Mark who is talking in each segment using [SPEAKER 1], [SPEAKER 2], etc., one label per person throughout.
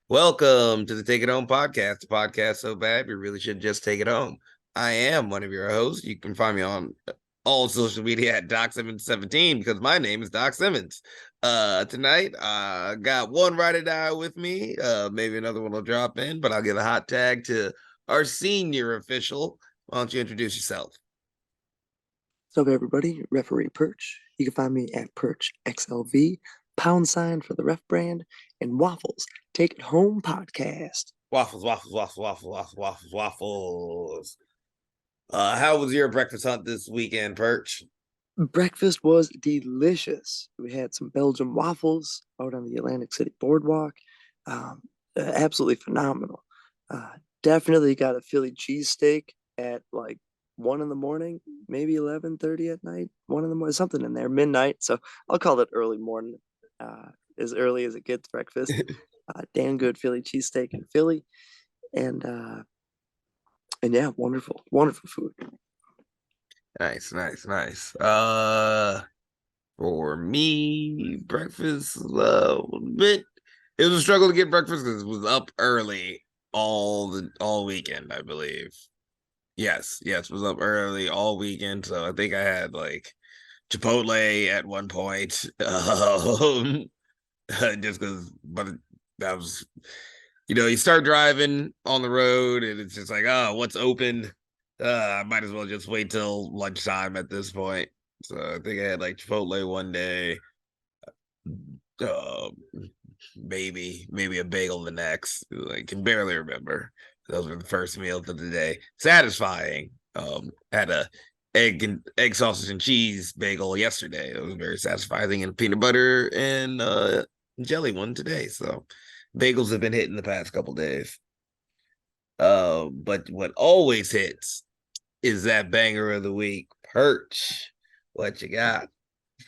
[SPEAKER 1] Welcome to the Take It Home podcast, the podcast so bad you really should just take it home. I am one of your hosts. You can find me on all social media at Doc717 because my name is Doc Simmons. Tonight, I got one ride or die with me. Maybe another one will drop in, but I'll give a hot tag to our senior official. Why don't you introduce yourself?
[SPEAKER 2] What's up, everybody? Referee Perch. You can find me at Perch XLV, # for the ref brand, and Waffles. Take it home podcast.
[SPEAKER 1] Waffles, waffles, waffles, waffles, waffles, waffles, waffles. How was your breakfast hunt this weekend, Perch?
[SPEAKER 2] Breakfast was delicious. We had some Belgian waffles out on the Atlantic City boardwalk. Absolutely phenomenal. Definitely got a Philly cheesesteak at like 1 in the morning, maybe 11:30 at night, 1 in the morning, something in there, midnight. So I'll call it early morning, as early as it gets breakfast. Damn good Philly cheesesteak in Philly, and yeah, wonderful, wonderful food.
[SPEAKER 1] Nice, nice, nice. For me, breakfast bit. It was a struggle to get breakfast because it was up early all weekend, I believe. Yes, was up early all weekend. So I think I had like Chipotle at one point. Just because, but that was, you start driving on the road and it's just like, oh, what's open? I might as well just wait till lunchtime at this point. So I think I had like Chipotle one day, uh, maybe a bagel the next. I can barely remember. Those were the first meals of the day. Satisfying. Had a egg sausage and cheese bagel yesterday. It was very satisfying, and peanut butter and jelly one today. So bagels have been hitting the past couple days. But what always hits is that banger of the week, Perch. What you got?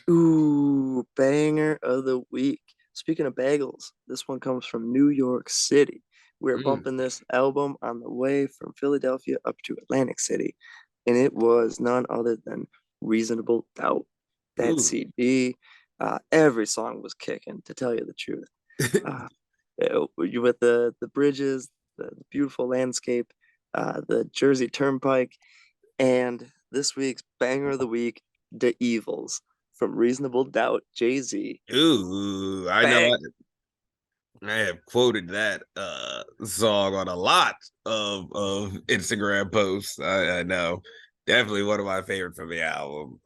[SPEAKER 2] Ooh, banger of the week. Speaking of bagels, this one comes from New York City. We're
[SPEAKER 1] Mm.
[SPEAKER 2] bumping this album on the way from Philadelphia up to Atlantic City, and it was none other than Reasonable Doubt. That
[SPEAKER 1] Ooh.
[SPEAKER 2] CD, every song was kicking, to tell you the truth. Uh, with the bridges, the beautiful landscape, the Jersey Turnpike, and this week's banger of the week, The Evils from Reasonable Doubt, Jay-Z.
[SPEAKER 1] Ooh, I know
[SPEAKER 2] Bang.
[SPEAKER 1] I have quoted that song on a lot of Instagram posts. I know. Definitely one of my favorite from the album.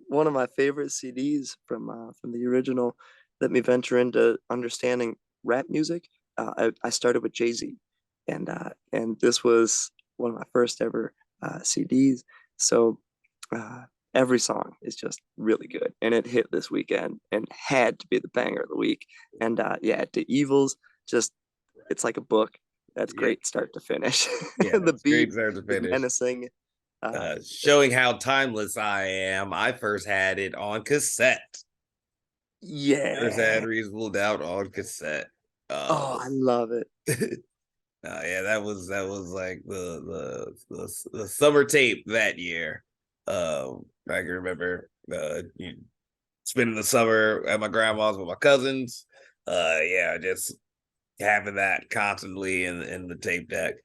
[SPEAKER 2] One of my favorite CDs from the original. Let me venture into understanding rap music. I started with Jay-Z, and this was one of my first ever CDs. So uh, every song is just really good, and it hit this weekend and had to be the banger of the week. And yeah, The Evils, just it's like a book. That's
[SPEAKER 1] yeah,
[SPEAKER 2] great, start to finish.
[SPEAKER 1] yeah,
[SPEAKER 2] The
[SPEAKER 1] it's
[SPEAKER 2] beat
[SPEAKER 1] great start to
[SPEAKER 2] is
[SPEAKER 1] finish.
[SPEAKER 2] menacing. Uh,
[SPEAKER 1] Showing how timeless I am. I first had it on cassette. First had
[SPEAKER 2] yeah.
[SPEAKER 1] Reasonable Doubt on cassette. Uh,
[SPEAKER 2] Oh, I love it.
[SPEAKER 1] yeah, that was like the summer tape that year. I can remember spending the summer at my grandma's with my cousins. Yeah, just having that constantly in the tape deck.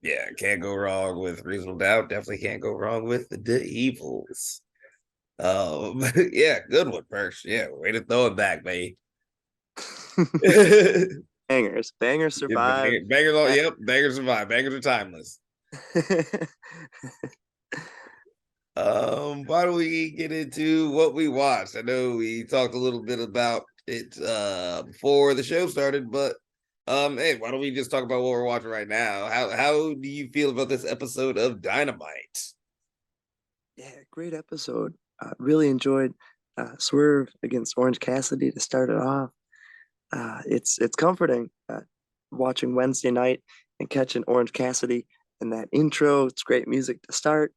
[SPEAKER 1] Yeah, can't go wrong with Reasonable Doubt. Definitely can't go wrong with The Evils. Yeah, good one, Perch. Yeah, way to throw it back, baby.
[SPEAKER 2] Bangers. Bangers survive.
[SPEAKER 1] Bangers,
[SPEAKER 2] That
[SPEAKER 1] yep, bangers survive. Bangers are timeless. Why don't we get into what we watched? I know we talked a little bit about it before the show started, but hey, why don't we just talk about what we're watching right now? How do you feel about this episode of Dynamite?
[SPEAKER 2] Yeah, great episode. Really enjoyed Swerve against Orange Cassidy to start it off. It's comforting watching Wednesday night and catching Orange Cassidy in that intro. It's great music to start.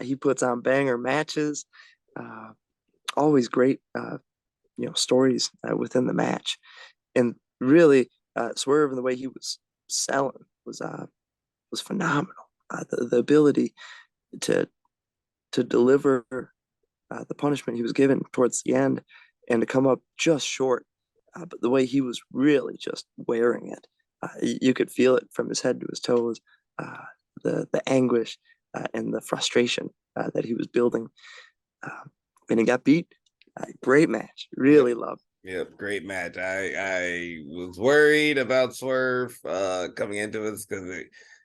[SPEAKER 2] He puts on banger matches. Uh, Always great, stories within the match, and really Swerve and the way he was selling was phenomenal. The ability to deliver the punishment he was given towards the end and to come up just short. but the way he was really just wearing it, you could feel it from his head to his toes, uh, the anguish and the frustration that he was building. Um, and he got beat. Great match.
[SPEAKER 1] Yep.
[SPEAKER 2] Really loved.
[SPEAKER 1] Yep, great match. I was worried about Swerve coming into this because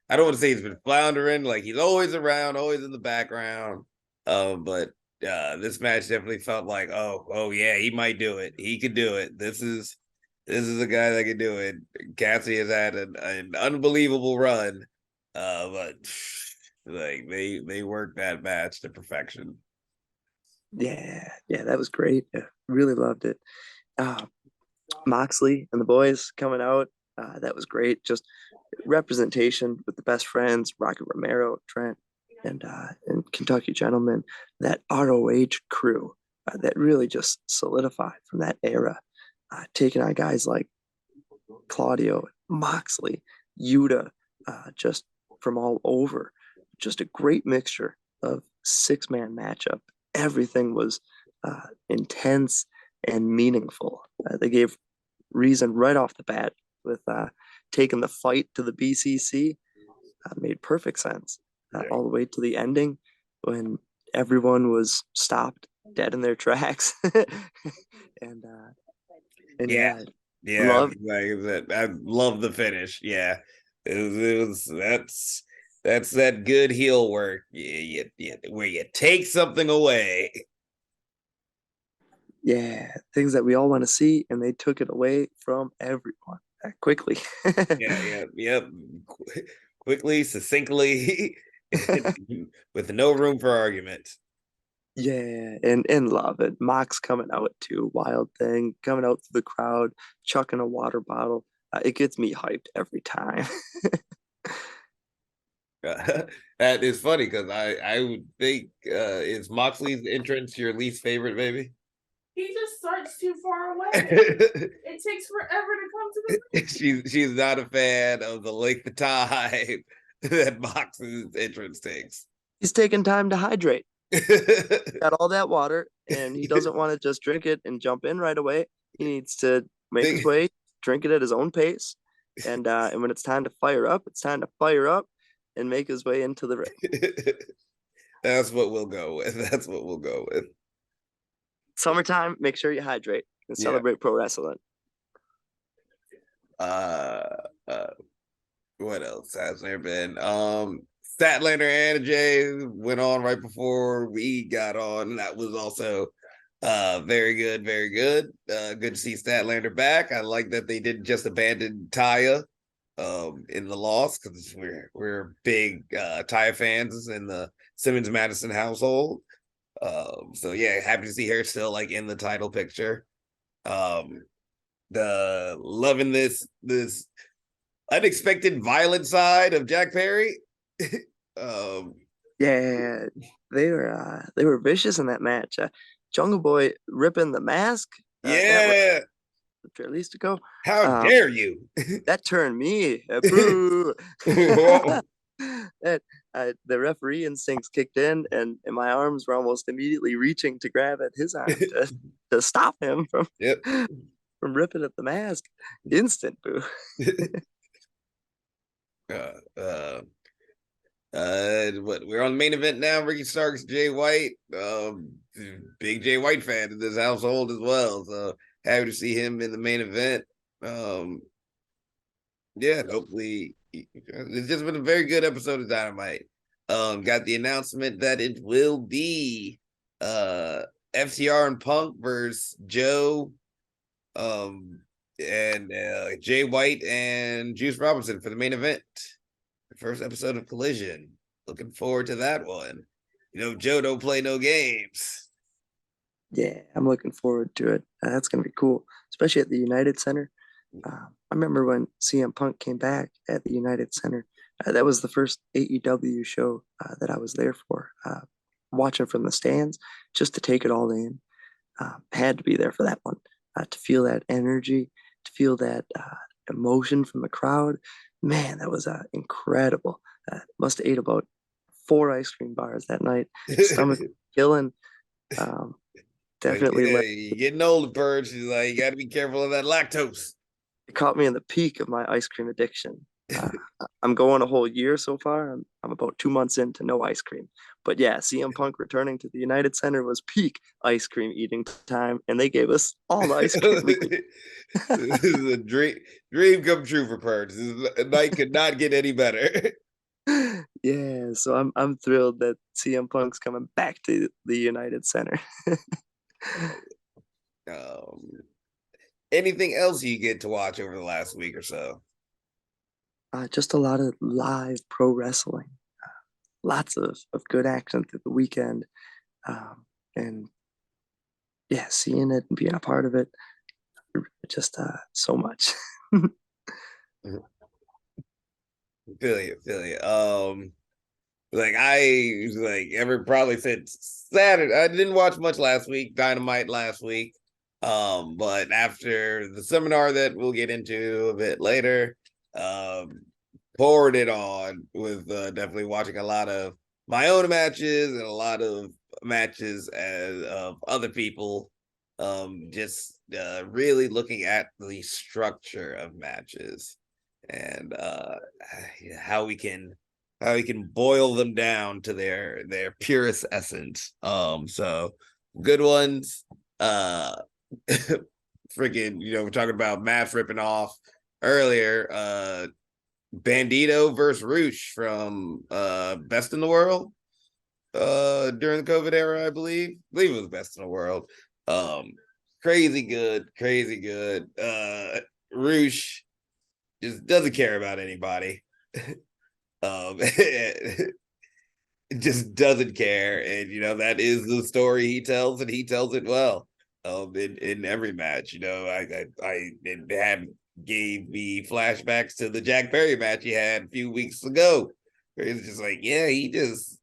[SPEAKER 1] I don't want to say he's been floundering, like he's always around, always in the background. But this match definitely felt like, oh yeah, he might do it. He could do it. This is a guy that can do it. Cassie has had an unbelievable run, but like they worked that match to perfection.
[SPEAKER 2] Yeah, yeah, that was great. Really loved it. Uh, Moxley and the boys coming out. That was great. Just representation with the best friends, Rocky Romero, Trent, and Kentucky Gentlemen. That ROH crew that really just solidified from that era, taking on guys like Claudio, Moxley, Yuta, just from all over. Just a great mixture of 6 man matchup. Everything was intense and meaningful. They gave reason right off the bat with taking the fight to the BCC. Made perfect sense all the way to the ending when everyone was stopped dead in their tracks. and uh, and
[SPEAKER 1] Yeah,
[SPEAKER 2] yeah,
[SPEAKER 1] yeah,
[SPEAKER 2] love.
[SPEAKER 1] like I love the finish. Yeah, it was that's that good heel work. Where you take something away.
[SPEAKER 2] Yeah, things that we all want to see, and they took it away from everyone quickly.
[SPEAKER 1] Yeah, yeah, yep. Quickly, succinctly, with no room for argument.
[SPEAKER 2] Yeah, and love it. Mox coming out too, wild thing, coming out to the crowd, chucking a water bottle. It gets me hyped every time.
[SPEAKER 1] That is funny because I would think is Moxley's entrance your least favorite, maybe?
[SPEAKER 3] He just starts too far away. It takes forever to come to the ring.
[SPEAKER 1] She's not a fan of the length of time that Mox's entrance takes.
[SPEAKER 2] He's taking time to hydrate. Got all that water, and he doesn't want to just drink it and jump in right away. He needs to make his way, drink it at his own pace, and when it's time to fire up, it's time to fire up and make his way into the ring.
[SPEAKER 1] That's what we'll go with. That's what we'll go with.
[SPEAKER 2] Summertime, make sure you hydrate and
[SPEAKER 1] Yeah.
[SPEAKER 2] celebrate pro wrestling.
[SPEAKER 1] Uh, uh what else has there been? Statlander and Jay went on right before we got on, and that was also very good, very good. Good to see Statlander back. I like that they didn't just abandon Taya in the loss because we're big Taya fans in the Simmons Madison household. So yeah, happy to see her still like in the title picture. The loving this unexpected violent side of Jack Perry. um,
[SPEAKER 2] Yeah, they were vicious in that match. Jungle Boy ripping the mask. That was
[SPEAKER 1] yeah,
[SPEAKER 2] Jalisco.
[SPEAKER 1] how
[SPEAKER 2] Um,
[SPEAKER 1] dare you?
[SPEAKER 2] that turned me boo.
[SPEAKER 1] Yeah,
[SPEAKER 2] that the referee instincts kicked in, and my arms were almost immediately reaching to grab at his arm to stop him from
[SPEAKER 1] yep.
[SPEAKER 2] from ripping at the mask. Instant boo.
[SPEAKER 1] uh, uh, what we're on the main event now. Ricky Starks, Jay White. Big Jay White fan in this household as well. So happy to see him in the main event. Um, yeah, hopefully it's just been a very good episode of Dynamite. Got the announcement that it will be FTR and Punk versus Joe, um, and Jay White and Juice Robinson for the main event. The first episode of Collision. Looking forward to that one. You know, Joe don't play no games.
[SPEAKER 2] Yeah, I'm looking forward to it. That's gonna be cool, especially at the United Center. I remember when CM Punk came back at the United Center. That was the first AEW show that I was there for, watching from the stands just to take it all in. Had to be there for that one, to feel that energy, to feel that emotion from the crowd. Man, that was incredible. Must have ate about 4 ice cream bars that night. Stomach killing. Um, definitely
[SPEAKER 1] Yeah,
[SPEAKER 2] like
[SPEAKER 1] you getting old, Perch. Like you got to be careful of that lactose.
[SPEAKER 2] it caught me in the peak of my ice cream addiction. Uh, I'm going a whole year so far. I'm about 2 months into no ice cream. But yeah, CM Punk returning to the United Center was peak ice cream eating time, and they gave us all the ice cream we could.
[SPEAKER 1] This is a dream come true for Perch. Night could not get any better.
[SPEAKER 2] Yeah, so I'm thrilled that CM Punk's coming back to the United Center.
[SPEAKER 1] Um, anything else you get to watch over the last week or so?
[SPEAKER 2] Just a lot of live pro wrestling, lots of good action through the weekend, and yeah, seeing it and being a part of it, just so much.
[SPEAKER 1] Feel you. Like I like ever probably said Saturday. I didn't watch much last week, Dynamite last week. But after the seminar that we'll get into a bit later, um, poured it on with definitely watching a lot of my own matches and a lot of matches as of other people. Just really looking at the structure of matches and how we can boil them down to their purest essence. So good ones. Freaking, we're talking about Matt ripping off earlier. Bandito versus Roosh from Best in the World during the COVID era, I believe it was Best in the World. Um, crazy good, crazy good. Roosh just doesn't care about anybody. Just doesn't care, and that is the story he tells, and he tells it well. In every match, I it had gave me flashbacks to the Jack Perry match he had a few weeks ago. Where it's just like, yeah, he just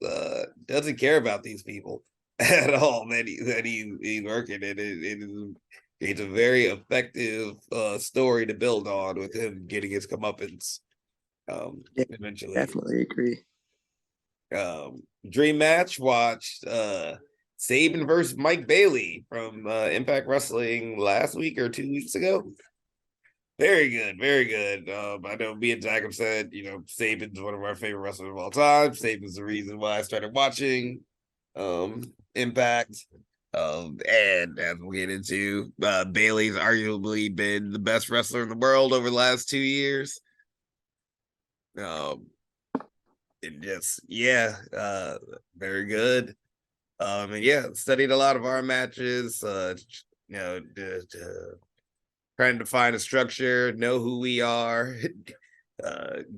[SPEAKER 1] doesn't care about these people at all he's working, and it's a very effective story to build on with him getting his comeuppance
[SPEAKER 2] Yeah,
[SPEAKER 1] eventually.
[SPEAKER 2] definitely agree.
[SPEAKER 1] Dream match watched Saban versus Mike Bailey from Impact Wrestling last week or 2 weeks ago. Very good, very good. I know me and Jacob said, Saban's one of our favorite wrestlers of all time. Saban's the reason why I started watching Impact. And as we'll get into, Bailey's arguably been the best wrestler in the world over the last 2 years. Um, and just very good. And yeah, studied a lot of our matches. Trying to find a structure, know who we are,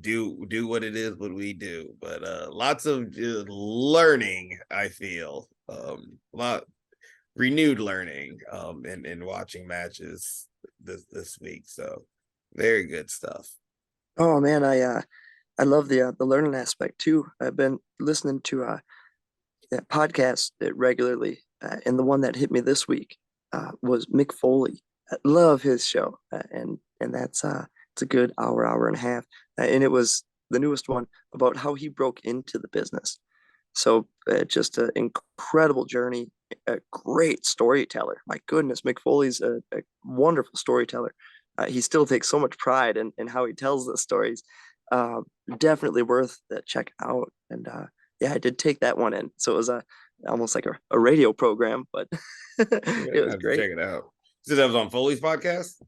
[SPEAKER 1] do what it is what we do. But lots of learning. I feel a lot renewed learning in watching matches this week. So very good stuff.
[SPEAKER 2] Oh man, I love the learning aspect too. I've been listening to that podcast regularly, and the one that hit me this week was Mick Foley. I love his show, and that's it's a good hour and a half, and it was the newest one about how he broke into the business. So just an incredible journey, a great storyteller. My goodness, Mick Foley's a wonderful storyteller. He still takes so much pride in how he tells the stories. Uh, Definitely worth check out. And yeah, I did take that one in. So it was almost like a radio program, but
[SPEAKER 1] Yeah,
[SPEAKER 2] it
[SPEAKER 1] I
[SPEAKER 2] was
[SPEAKER 1] have to
[SPEAKER 2] great.
[SPEAKER 1] check it out. So that was on Foley's podcast.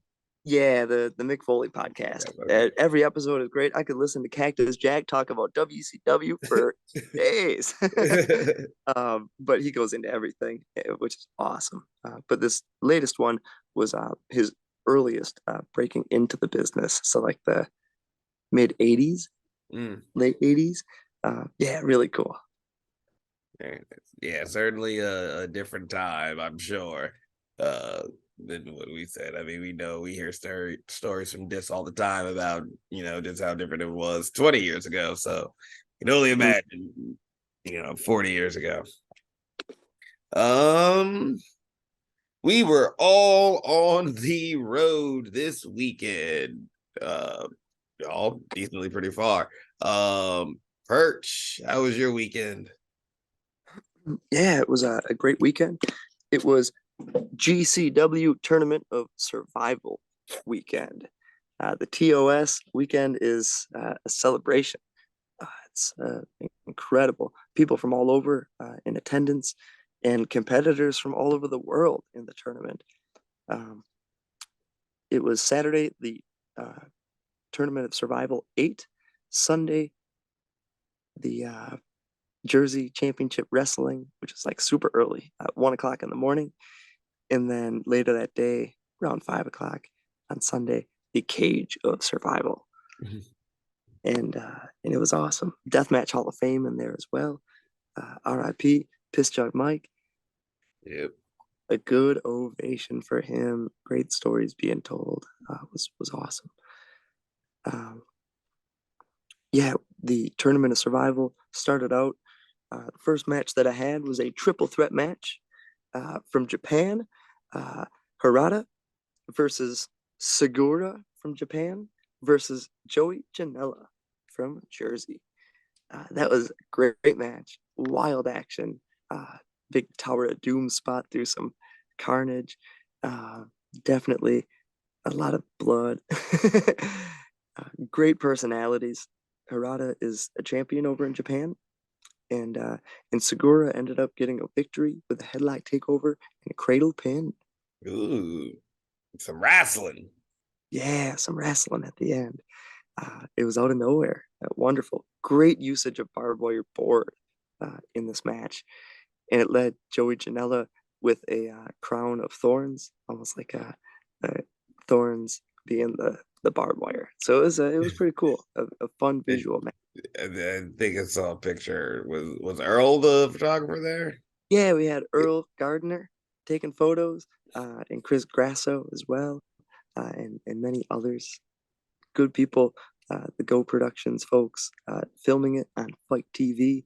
[SPEAKER 2] Yeah, the Mick Foley podcast.
[SPEAKER 1] Okay.
[SPEAKER 2] Every episode is great. I could listen to Cactus Jack talk about WCW for days. But he goes into everything, which is awesome. But this latest one was his earliest breaking into the business. So like the mid 80s,
[SPEAKER 1] Mm.
[SPEAKER 2] late 80s. Yeah, really cool.
[SPEAKER 1] Yeah, certainly a different time, I'm sure, than what we said. I mean, we hear stories from this all the time about, just how different it was 20 years ago. So you can only
[SPEAKER 2] Mm.
[SPEAKER 1] imagine, 40 years ago. Um, we were all on the road this weekend. Uh, all decently pretty far. Perch, how was your weekend?
[SPEAKER 2] Yeah, it was a great weekend. It was GCW Tournament of Survival weekend. The TOS weekend is a celebration. It's incredible. People from all over in attendance and competitors from all over the world in the tournament. Um, it was Saturday, the Tournament of Survival 8, Sunday, the Jersey Championship Wrestling, which is like super early at 1 o'clock in the morning. And then later that day, around 5 o'clock on Sunday, the Cage of Survival. And it was awesome. Deathmatch Hall of Fame in there as well. R.I.P. Piss Jug Mike.
[SPEAKER 1] Yep.
[SPEAKER 2] A good ovation for him. Great stories being told. Was awesome. Yeah, the Tournament of Survival started out. The first match that I had was a triple threat match from Japan. Harada versus Segura from Japan versus Joey Janela from Jersey. That was a great match. Wild action. Big Tower of Doom spot through some carnage. Definitely a lot of blood. Great personalities. Harada is a champion over in Japan, and Segura ended up getting a victory with a headlock takeover and a cradle pin.
[SPEAKER 1] Ooh, some wrestling.
[SPEAKER 2] Yeah, some wrestling at the end. It was out of nowhere. Wonderful. Great usage of barbed wire board in this match. And it led Joey Janela with a crown of thorns, almost like thorns being the barbed wire. So it was pretty cool. A fun visual match.
[SPEAKER 1] I think I saw a picture. Was Earl the photographer there?
[SPEAKER 2] Yeah, we had Earl Gardner taking photos, and Chris Grasso as well, and many others. Good people, the Go Productions folks, filming it on Fight TV.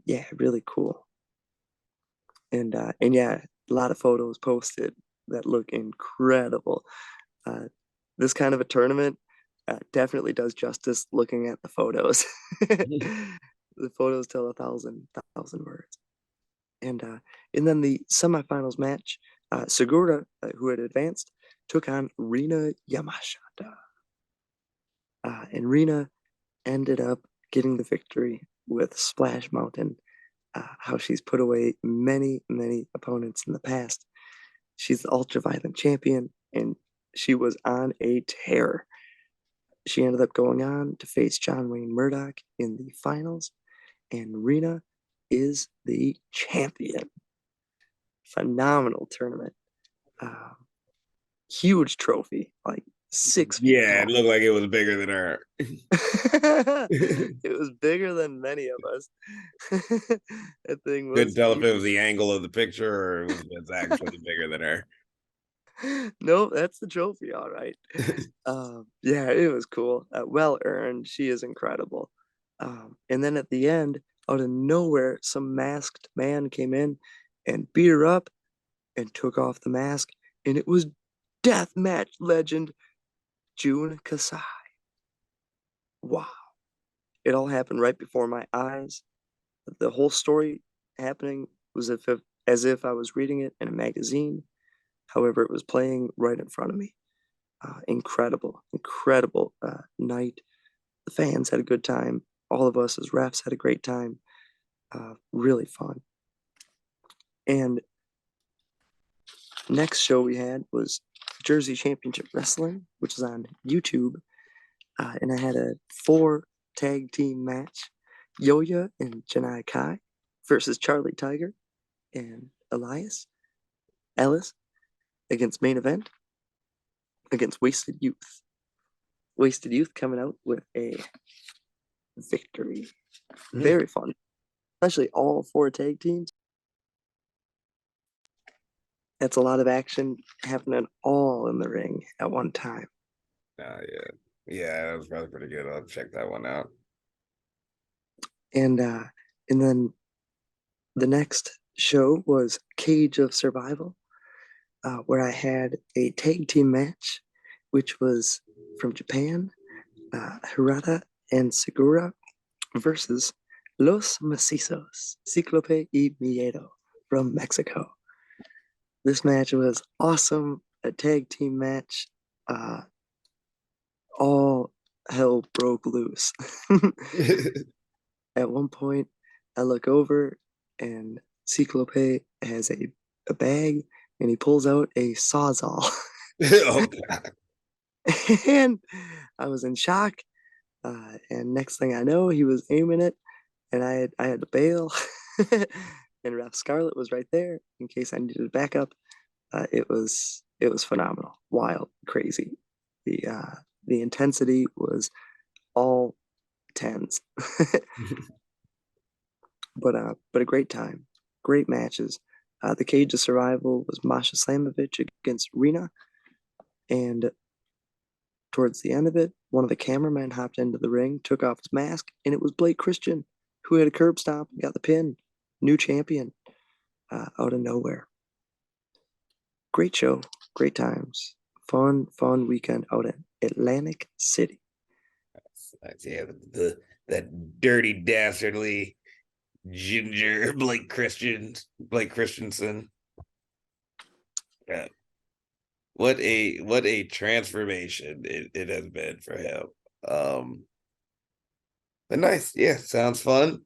[SPEAKER 2] Yeah, really cool. And yeah, a lot of photos posted that look incredible. Uh, this kind of a tournament definitely does justice looking at the photos. The photos tell a thousand words. And then the semifinals match, Segura, who had advanced, took on Rina Yamashita. And Rina ended up getting the victory with Splash Mountain. How she's put away many opponents in the past. She's the ultra violent champion, and she was on a tear. She ended up going on to face John Wayne Murdoch in the finals, and Rina is the champion. Phenomenal tournament. Um, Huge trophy, like 6 feet
[SPEAKER 1] Yeah, it
[SPEAKER 2] tall.
[SPEAKER 1] looked like it was bigger than her.
[SPEAKER 2] It was bigger than many of us. That thing
[SPEAKER 1] Couldn't
[SPEAKER 2] was
[SPEAKER 1] tell if it was
[SPEAKER 2] huge.
[SPEAKER 1] the angle of the picture or it's actually bigger than her.
[SPEAKER 2] No, that's the trophy, all right. Yeah, it was cool. Well earned. She is incredible. And then at the end, out of nowhere, some masked man came in and beat her up and took off the mask, and it was deathmatch legend June Kasai. Wow. It all happened right before my eyes. The whole story happening was as if I was reading it in a magazine. However, it was playing right in front of me. Incredible night. The fans had a good time. All of us as refs had a great time. Really fun. And next show we had was Jersey Championship Wrestling, which is on YouTube. And I had a 4 tag team match. Yoya and Janai Kai versus Charlie Tiger and Elias Ellis against Main Event against Wasted Youth. Wasted Youth coming out with a victory. Very fun, especially all 4 tag teams. That's a lot of action happening all in the ring at one time.
[SPEAKER 1] Yeah. Yeah, that was probably pretty good. I'll check that one out.
[SPEAKER 2] And then the next show was Cage of Survival, where I had a tag team match, which was from Japan, Hirata and Segura versus Los Macizos, Ciclope y Miedo from Mexico. This match was awesome. A tag team match. Uh, all hell broke loose. At one point, I look over and Cyclope has a bag and he pulls out a sawzall.
[SPEAKER 1] Oh God.
[SPEAKER 2] And I was in shock. And next thing I know, he was aiming it and I had to bail. And Ref Scarlet was right there in case I needed backup. It was phenomenal, wild, crazy. The intensity was all tens. But a great time, great matches. The Cage of Survival was Masha Slamovich against Rena, and towards the end of it, one of the cameramen hopped into the ring, took off his mask, and it was Blake Christian, who had a curb stomp and got the pin. New champion out of nowhere. Great show, great times, fun weekend out in Atlantic City.
[SPEAKER 1] Yeah, that dirty dastardly ginger Blake Christensen. Yeah. What a transformation it has been for him. Um but nice, yeah, sounds fun.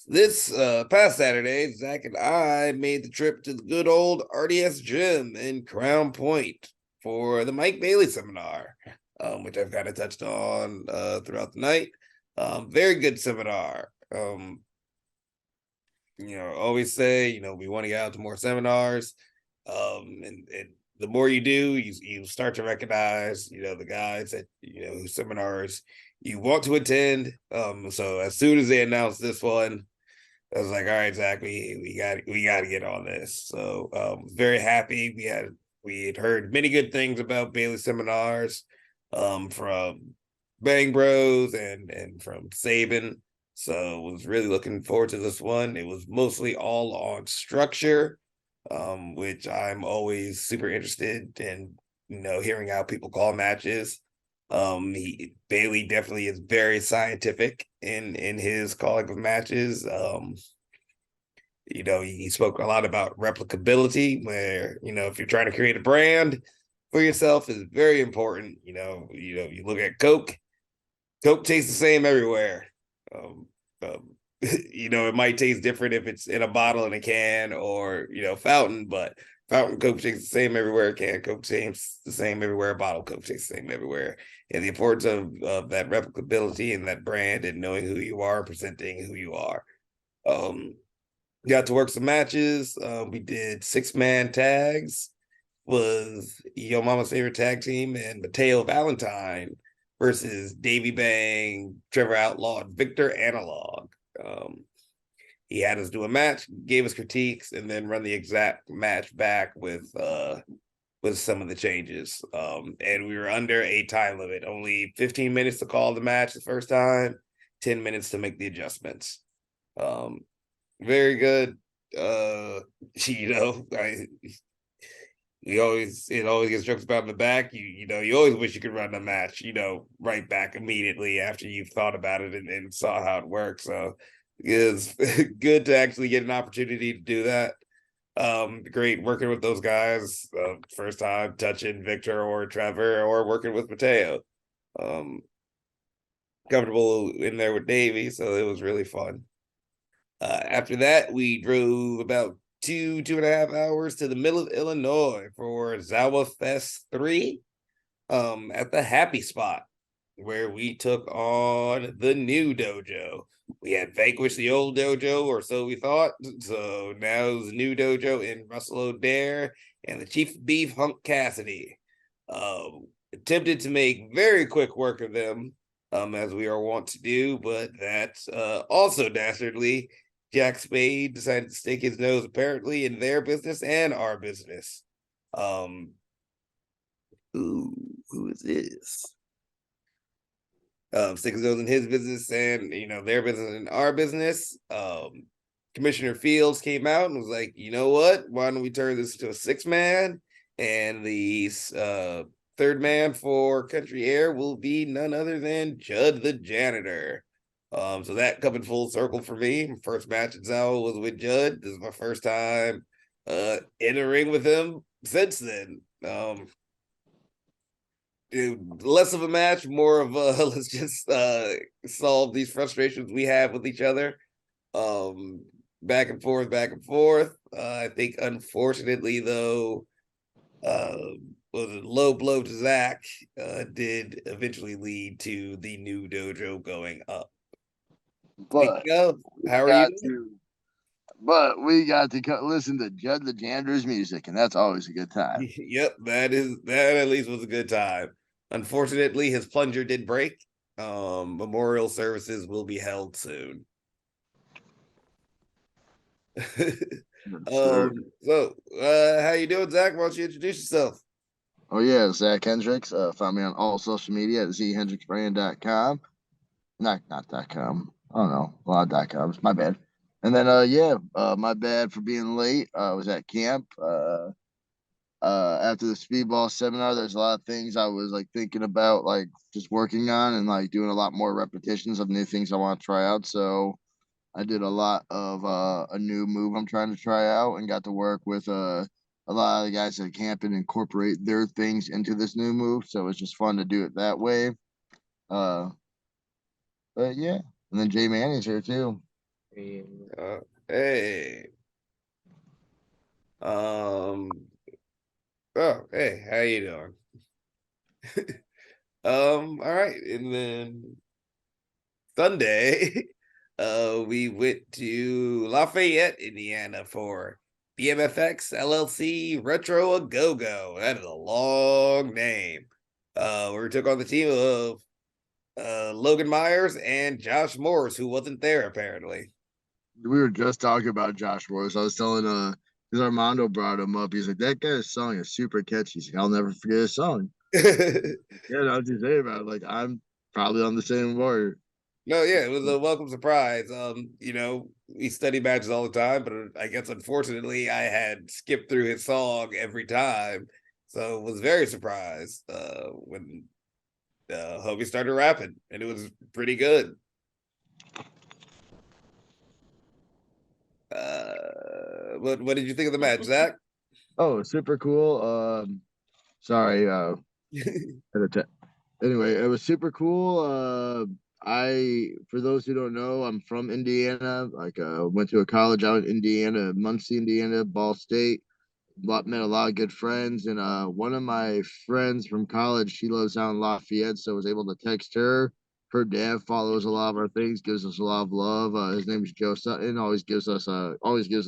[SPEAKER 1] This past Saturday, Zach and I made the trip to the good old RDS gym in Crown Point for the Mike Bailey seminar, which I've kind of touched on throughout the night. Very good seminar. Always say, we want to get out to more seminars. And the more you do, you start to recognize, the guys that, whose seminars you want to attend. So as soon as they announced this one, I was like, all right, Zach, we got to get on this. So very happy. We had heard many good things about Bailey seminars, from Bang Bros and from Saban. So was really looking forward to this one. It was mostly all on structure, which I'm always super interested in, hearing how people call matches. Bailey definitely is very scientific in his calling of matches. He spoke a lot about replicability, where, if you're trying to create a brand for yourself is very important. You look at Coke. Coke tastes the same everywhere. Um, it might taste different if it's in a bottle, in a can, or fountain, but fountain Coke tastes the same everywhere. Can Coke tastes the same everywhere. Bottle Coke tastes the same everywhere. And the importance of that replicability and that brand and knowing who you are, presenting who you are. Got to work some matches. We did 6-man tags. Was Yo Mama's favorite tag team and Mateo Valentine versus Davy Bang, Trevor Outlaw, and Victor Analog. He had us do a match, gave us critiques, and then run the exact match back with some of the changes. And we were under a time limit, only 15 minutes to call the match the first time, 10 minutes to make the adjustments. Very good. I it always gets jokes about in the back. You always wish you could run the match, right back immediately after you've thought about it and saw how it works. So it's good to actually get an opportunity to do that. Great working with those guys. First time touching Victor or Trevor or working with Mateo. Comfortable in there with Davey, so it was really fun. After that, we drove about 2.5 hours to the middle of Illinois for Zawa Fest 3 at the Happy Spot, where we took on the new dojo. We had vanquished the old dojo, or so we thought. So now it's the new dojo in Russell O'Dare and the Chief of Beef, Hunk Cassidy. Attempted to make very quick work of them, as we are wont to do, but that's also dastardly. Jack Spade decided to stick his nose apparently in their business and our business. Who is this? Stick his nose in his business and their business and our business. Commissioner Fields came out and was like, you know what? Why don't we turn this to a 6-man? And the third man for Country Air will be none other than Judd the Janitor. So that coming full circle for me. My first match at Zawa was with Judd. This is my first time in a ring with him since then. Less of a match, more of a let's just solve these frustrations we have with each other. Um, back and forth, back and forth. I think, unfortunately, though, was a low blow to Zach did eventually lead to the new dojo going up.
[SPEAKER 4] But
[SPEAKER 1] Speaking of, how are you
[SPEAKER 4] got
[SPEAKER 1] doing?
[SPEAKER 4] to, but we got to listen to Judd the Jander's music, and that's always a good time.
[SPEAKER 1] Yep, that at least was a good time. Unfortunately, his plunger did break. Memorial services will be held soon.
[SPEAKER 4] Sure.
[SPEAKER 1] So how you doing, Zach? Why don't you introduce yourself?
[SPEAKER 4] Oh yeah, Zach Hendricks. Find me on all social media at zhendricksbrand.com. Not .com. I don't know. A lot of .coms. My bad. And then my bad for being late. I was at camp. After the speedball seminar, there's a lot of things I was like thinking about, like just working on and like doing a lot more repetitions of new things I want to try out. So I did a lot of a new move I'm trying to try out, and got to work with a lot of the guys at camp and incorporate their things into this new move. So it's just fun to do it that way. Uh, but yeah, and then Jay Manning's here too.
[SPEAKER 1] Uh, hey. Um. Oh, hey. How you doing? All right, and then Sunday, we went to Lafayette, Indiana for BMFX LLC Retro A Go Go. That is a long name. We took on the team of Logan Myers and Josh Morris, who wasn't there apparently.
[SPEAKER 4] We were just talking about Josh Morris. I was telling because Armando brought him up. He's like, that guy's song is super catchy. He's like, I'll never forget his song. Yeah, I was just saying about it. Like, I'm probably on the same board.
[SPEAKER 1] No, yeah, it was a welcome surprise. We study matches all the time, but I guess unfortunately I had skipped through his song every time. So was very surprised when Hogan started rapping, and it was pretty good. What did you think of the match, Zach?
[SPEAKER 4] Oh, super cool. Sorry, anyway, it was super cool. For those who don't know, I'm from Indiana. Like, went to a college out in Indiana, Muncie, Indiana, Ball State. Met a lot of good friends, and one of my friends from college, she lives out in Lafayette, so I was able to text her. Her dad follows a lot of our things, gives us a lot of love. His name is Joe Sutton. Always gives a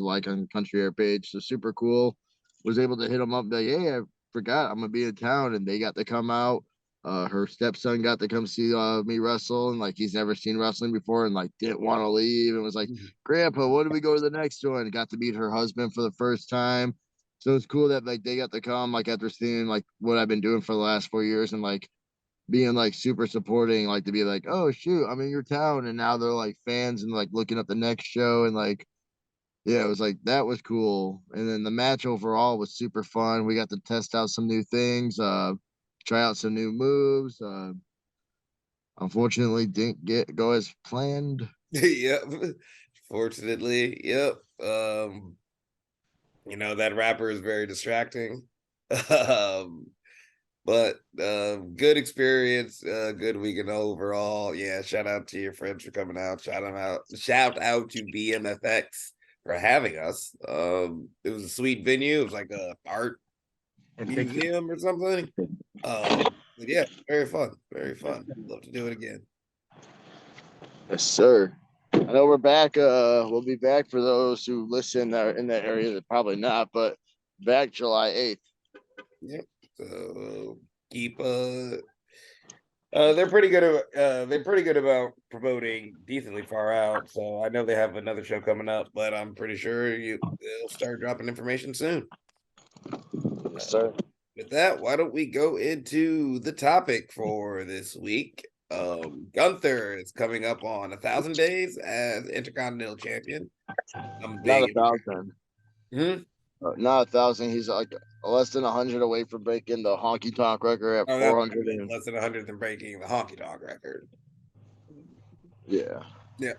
[SPEAKER 4] like on the Country Air page. So super cool. Was able to hit him up, like, hey, I forgot I'm gonna be in town, and they got to come out. Her stepson got to come see me wrestle, and like he's never seen wrestling before, and like didn't want to leave, and was like, Grandpa, when do we go to the next one? Got to meet her husband for the first time. So it's cool that like they got to come like after seeing like what I've been doing for the last 4 years, and like being like super supporting, like to be like, oh shoot, I'm in your town, and now they're like fans and like looking up the next show, and like yeah, it was like that was cool. And then the match overall was super fun. We got to test out some new things, try out some new moves. Unfortunately didn't get go as planned.
[SPEAKER 1] Yep. Fortunately, yep. That rapper is very distracting. um, but good experience, good weekend overall. Yeah, shout out to your friends for coming out. Shout out to BMFX for having us. It was a sweet venue. It was like a art museum or something. But yeah, very fun, very fun. Love to do it again.
[SPEAKER 4] Yes, sir. I know we're back. We'll be back for those who listen that are in that area. That probably not, but back July 8th.
[SPEAKER 1] Yep. So keep they're pretty good about promoting decently far out. So I know they have another show coming up, but I'm pretty sure they'll start dropping information soon.
[SPEAKER 4] Yes, sir.
[SPEAKER 1] With that, why don't we go into the topic for this week? Gunther is coming up on 1,000 days as Intercontinental Champion. I'm
[SPEAKER 4] Not
[SPEAKER 1] big.
[SPEAKER 4] 1,000.
[SPEAKER 1] Hmm?
[SPEAKER 4] Not 1,000. He's like less than 100 away from breaking the honky tonk record at
[SPEAKER 1] Oh, that's
[SPEAKER 4] 400.
[SPEAKER 1] less than 100 than breaking the honky tonk record.
[SPEAKER 4] Yeah.
[SPEAKER 1] Yeah.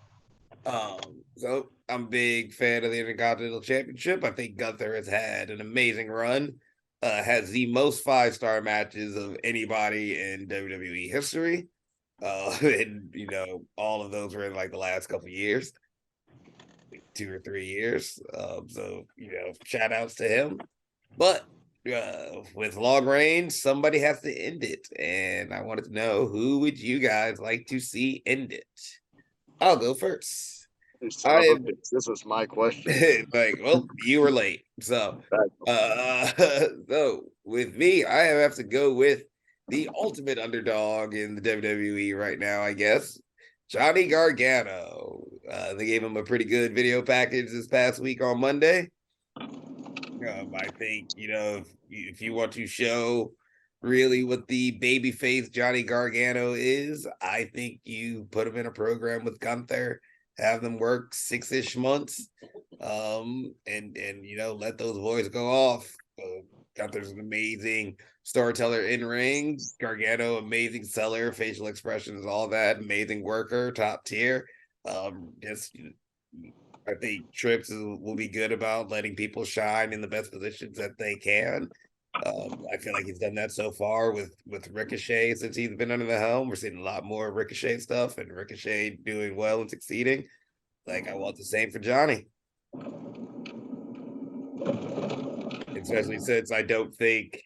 [SPEAKER 1] So I'm a big fan of the Intercontinental Championship. I think Gunther has had an amazing run. Has the most 5-star matches of anybody in WWE history. And all of those were in like the last couple years, 2 or 3 years. So shout outs to him. But with long range, somebody has to end it, and I wanted to know who would you guys like to see end it. I'll go first.
[SPEAKER 4] You son
[SPEAKER 1] I
[SPEAKER 4] of a
[SPEAKER 1] am
[SPEAKER 4] bitch. This was my question.
[SPEAKER 1] like, well, you were late, so uh, so with me, I have to go with the ultimate underdog in the WWE right now, I guess. Johnny Gargano. They gave him a pretty good video package this past week on Monday. I think if you want to show really what the babyface Johnny Gargano is, I think you put him in a program with Gunther, have them work 6-ish months, and let those boys go off. Gunther's an amazing storyteller in ring. Gargano, amazing seller, facial expressions, all that, amazing worker, top tier. Just I think Trips will be good about letting people shine in the best positions that they can. I feel like he's done that so far with Ricochet since he's been under the helm. We're seeing a lot more Ricochet stuff and Ricochet doing well and succeeding. Like I want the same for Johnny, especially since I don't think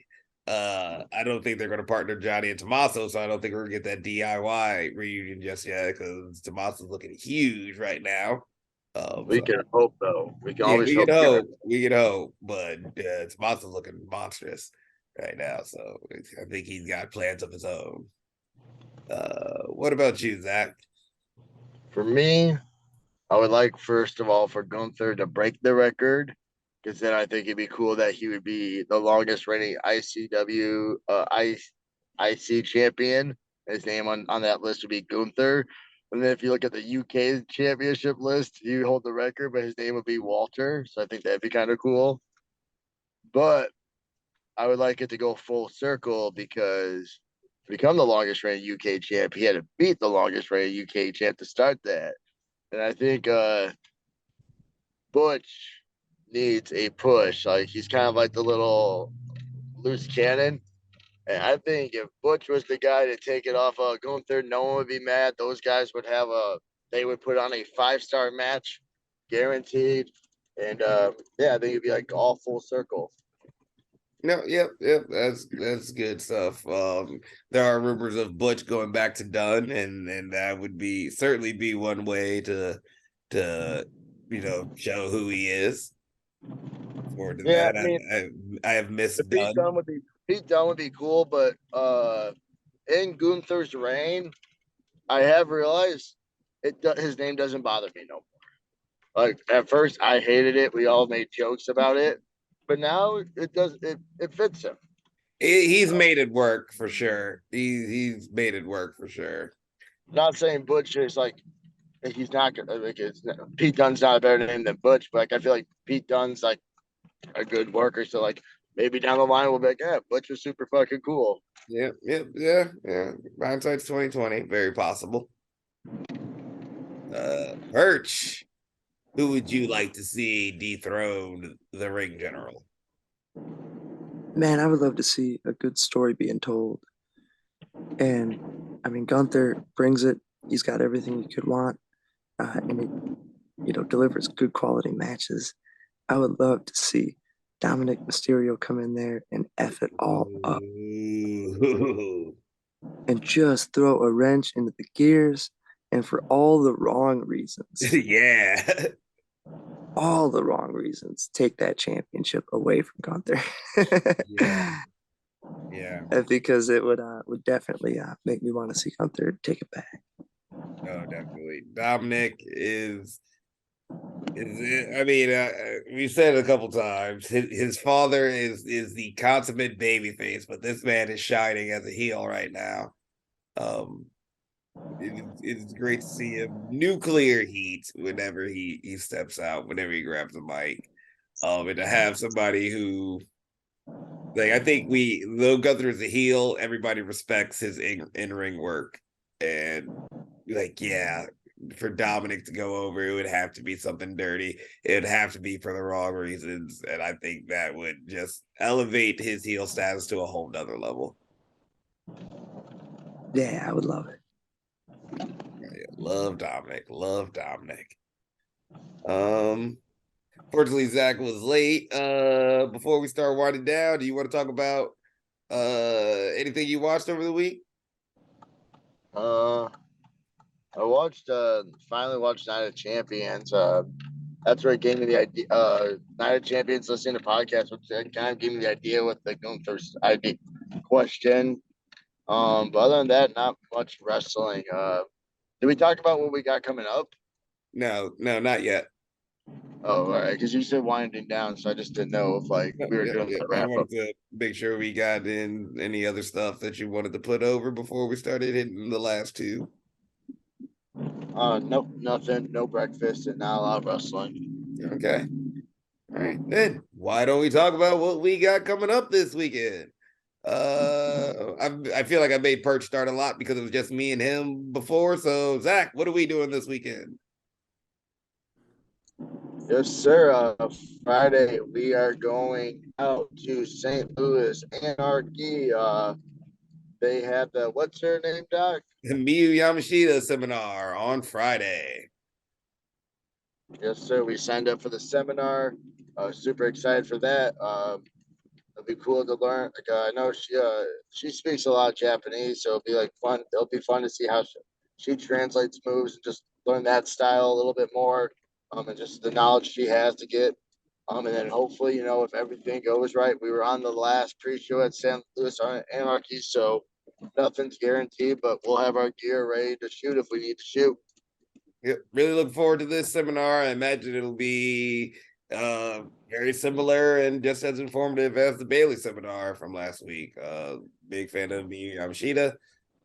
[SPEAKER 1] they're going to partner Johnny and Tommaso, so I don't think we're going to get that DIY reunion just yet because Tommaso's looking huge right now.
[SPEAKER 4] We
[SPEAKER 1] So
[SPEAKER 4] can hope, though. We can
[SPEAKER 1] yeah,
[SPEAKER 4] always hope.
[SPEAKER 1] we can hope, but Tommaso's looking monstrous right now. So I think he's got plans of his own. What about you, Zach?
[SPEAKER 4] For me, I would like, first of all, for Gunther to break the record, because then I think it'd be cool that he would be the longest reigning IC champion. His name on that list would be Gunther. And then if you look at the UK championship list, he would hold the record, but his name would be Walter. So I think that'd be kind of cool. But I would like it to go full circle because to become the longest reigning UK champ, he had to beat the longest reigning UK champ to start that. And I think Butch needs a push. Like he's kind of like the little loose cannon. And I think if Butch was the guy to take it off Gunther, no one would be mad. Those guys would they would put on a 5-star match, guaranteed. And yeah, I think it'd be like all full circle.
[SPEAKER 1] No, yep. That's good stuff. There are rumors of Butch going back to Dunn, and that would be certainly be one way to show who he is. Forward to
[SPEAKER 4] Yeah,
[SPEAKER 1] that,
[SPEAKER 4] I mean,
[SPEAKER 1] I have missed Dunn.
[SPEAKER 4] Pete Dunne would be cool, but in Gunther's reign, I have realized his name doesn't bother me no more. Like at first, I hated it. We all made jokes about it, but now it does. It fits him.
[SPEAKER 1] He's made it work for sure. He's made it work for sure.
[SPEAKER 4] Not saying Butch is like he's not gonna like Pete Dunne's not a better name than Butch, but like I feel like Pete Dunne's like a good worker. So like maybe down the line we'll be like, yeah, Butch was super fucking cool.
[SPEAKER 1] Yeah. Hindsight's 2020, very possible. Perch, who would you like to see dethrone the ring general?
[SPEAKER 2] Man, I would love to see a good story being told. And I mean, Gunther brings it. He's got everything you could want, and delivers good quality matches. I would love to see Dominic Mysterio come in there and F it all up
[SPEAKER 1] Ooh.
[SPEAKER 2] and just throw a wrench into the gears and for all the wrong reasons.
[SPEAKER 1] Yeah.
[SPEAKER 2] All the wrong reasons. Take that championship away from Gunther.
[SPEAKER 1] Yeah. Yeah.
[SPEAKER 2] Because it would definitely make me want to see Gunther take it back.
[SPEAKER 1] Oh, definitely. Dominic is I mean, we've said it a couple times. His father is the consummate babyface, but this man is shining as a heel right now. Um, it's great to see him nuclear heat whenever he steps out, whenever he grabs the mic. And to have somebody who, like, I think though Gunther is a heel, everybody respects his in ring work, and like, yeah, for Dominic to go over, it would have to be something dirty. It would have to be for the wrong reasons, and I think that would just elevate his heel status to a whole nother level.
[SPEAKER 2] Yeah, I would love it.
[SPEAKER 1] Love Dominic. Love Dominic. Fortunately, Zach was late. Before we start winding down, do you want to talk about anything you watched over the week?
[SPEAKER 4] I finally watched Night of Champions. That's where it gave me the idea. Night of Champions, listening to podcasts, which kind of gave me the idea with the Gunther's idea question. But other than that, not much wrestling. Did we talk about what we got coming up?
[SPEAKER 1] No, not yet.
[SPEAKER 4] Oh, all right, because you said winding down, so I just didn't know if we were doing the
[SPEAKER 1] I
[SPEAKER 4] wrap up.
[SPEAKER 1] wanted to make sure we got in any other stuff that you wanted to put over before we started hitting the last two.
[SPEAKER 4] Nope, nothing, no breakfast, and not a lot of wrestling.
[SPEAKER 1] Okay. All right, then why don't we talk about what we got coming up this weekend? I feel like I made Perch start a lot because it was just me and him before. So Zach, what are we doing this weekend?
[SPEAKER 4] Yes, sir. Friday we are going out to St. Louis Anarchy. They have the what's her name, Doc?
[SPEAKER 1] The Miyu Yamashita seminar on Friday.
[SPEAKER 4] Yes, sir. We signed up for the seminar. Super excited for that. It'll be cool to learn. I know she speaks a lot of Japanese, so it'll be fun. It'll be fun to see how she translates moves and just learn that style a little bit more. And just the knowledge she has to get. And then hopefully, if everything goes right, we were on the last pre-show at St. Louis Anarchy, so nothing's guaranteed, but we'll have our gear ready to shoot if we need to shoot.
[SPEAKER 1] Yep, really looking forward to this seminar. I imagine it'll be very similar and just as informative as the Bailey seminar from last week. Big fan of Miyu Yamashita.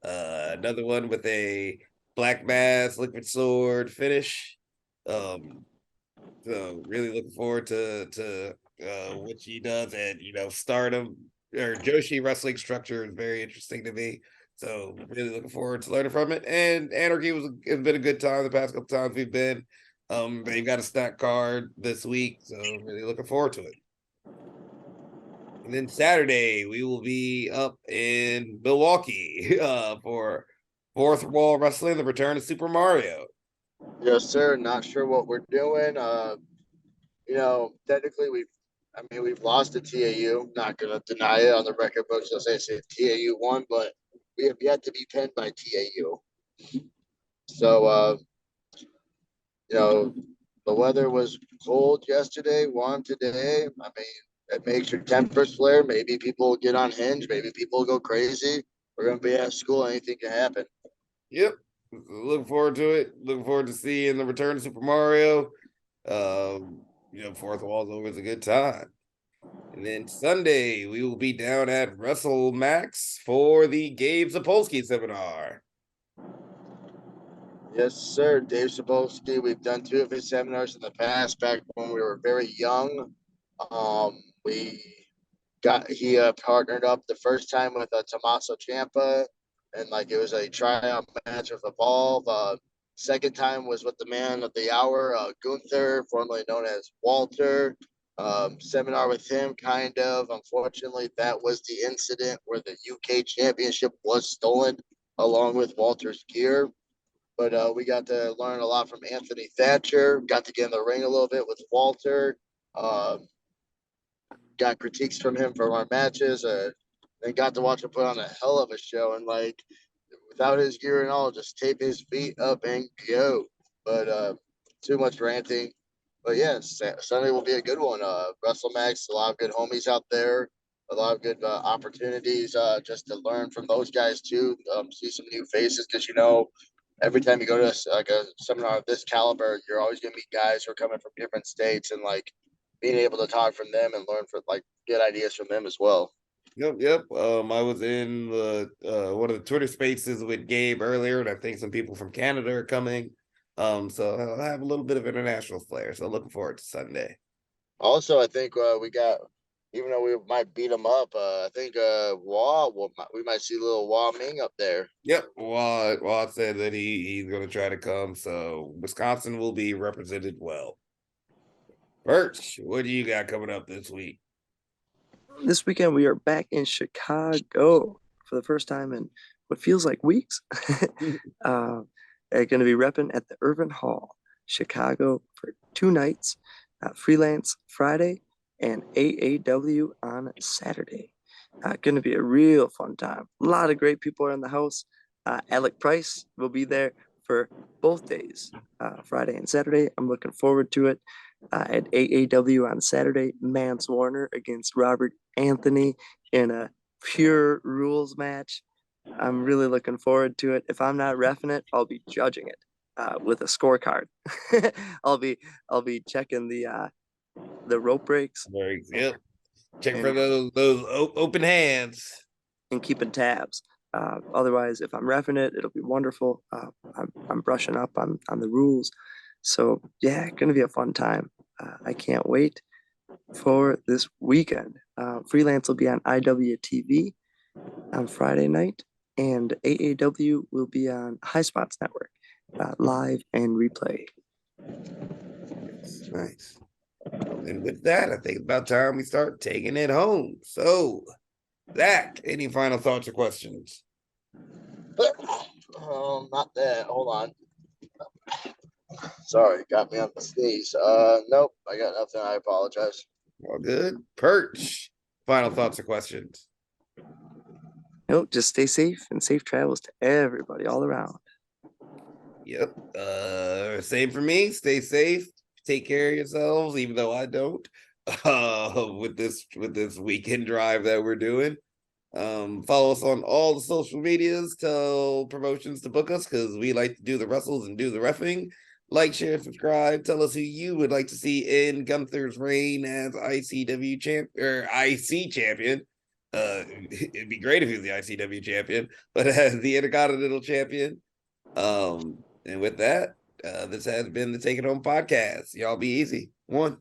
[SPEAKER 1] Another one with a black mass liquid sword finish. So really looking forward to what she does, and Stardom or Joshi wrestling structure is very interesting to me. So really looking forward to learning from it. And Anarchy has been a good time the past couple times we've been. They've got a stack card this week, so really looking forward to it. And then Saturday we will be up in Milwaukee for Fourth Wall Wrestling, the return of Super Mario.
[SPEAKER 4] Yes, sir. Not sure what we're doing. Technically we've lost to TAU. Not gonna deny it on the record books. They'll say TAU won, but we have yet to be pinned by TAU. So the weather was cold yesterday, warm today. I mean, it makes your tempers flare. Maybe people will get on Hinge. Maybe people will go crazy. We're gonna be at school. Anything can happen.
[SPEAKER 1] Yep. Looking forward to it. Looking forward to seeing the return of Super Mario. Fourth Wall is always a good time. And then Sunday, we will be down at Wrestle Max for the Gabe Sapolsky seminar.
[SPEAKER 4] Yes, sir. Dave Sapolsky. We've done 2 of his seminars in the past, back when we were very young. He partnered up the first time with Tommaso Ciampa, and it was a tryout match with Evolve. Second time was with the man of the hour, Gunther, formerly known as Walter. Seminar with him, kind of. Unfortunately, that was the incident where the UK championship was stolen along with Walter's gear. But we got to learn a lot from Anthony Thatcher. Got to get in the ring a little bit with Walter. Got critiques from him from our matches. And got to watch him put on a hell of a show. And without his gear and all, just tape his feet up and go. But too much ranting. But yeah, Sunday will be a good one. WrestleMax, a lot of good homies out there, a lot of good opportunities just to learn from those guys too. See some new faces because every time you go to a seminar of this caliber, you're always gonna meet guys who are coming from different states, and being able to talk from them and learn from get ideas from them as well.
[SPEAKER 1] Yep. I was in the one of the Twitter spaces with Gabe earlier, and I think some people from Canada are coming. So I'll have a little bit of international flair. So looking forward to Sunday.
[SPEAKER 4] Also, I think we got even though we might beat them up, I think we might see a little Wah Ming up there.
[SPEAKER 1] Yep. Watt said that he's going to try to come, so Wisconsin will be represented well. Perch, what do you got coming up this week?
[SPEAKER 2] This weekend we are back in Chicago for the first time in what feels like weeks. They're going to be repping at the Irvin Hall, Chicago for 2 nights, freelance Friday and AAW on Saturday. Going to be a real fun time. A lot of great people are in the house. Alec Price will be there for both days, Friday and Saturday. I'm looking forward to it. At AAW on Saturday, Mance Warner against Robert Anthony in a pure rules match. I'm really looking forward to it. If I'm not reffing it, I'll be judging it with a scorecard. I'll be checking the rope breaks
[SPEAKER 1] Yep. Check for
[SPEAKER 2] and
[SPEAKER 1] those open hands.
[SPEAKER 2] and keeping tabs. Otherwise, if I'm reffing it, it'll be wonderful. I'm brushing up on the rules. So yeah, gonna be a fun time. I can't wait for this weekend. Freelance will be on IWTV on Friday night, and AAW will be on High Spots Network, live and replay.
[SPEAKER 1] Nice. And with that, I think it's about time we start taking it home. So, Zach, any final thoughts or questions?
[SPEAKER 4] Not that. Hold on. Sorry, got me on the sneeze. Nope, I got nothing. I apologize.
[SPEAKER 1] All good. Perch, final thoughts or questions?
[SPEAKER 2] No, just stay safe and safe travels to everybody all around.
[SPEAKER 1] Yep. Same for me. Stay safe. Take care of yourselves, even though I don't. With this weekend drive that we're doing. Follow us on all the social medias. Tell promotions to book us because we like to do the wrestles and do the reffing. Like, share, subscribe. Tell us who you would like to see in Gunther's reign as ICW champ or IC champion. It'd be great if he was the ICW champion, but as the Intercontinental champion. And with that, this has been the Take It Home podcast. Y'all be easy. One.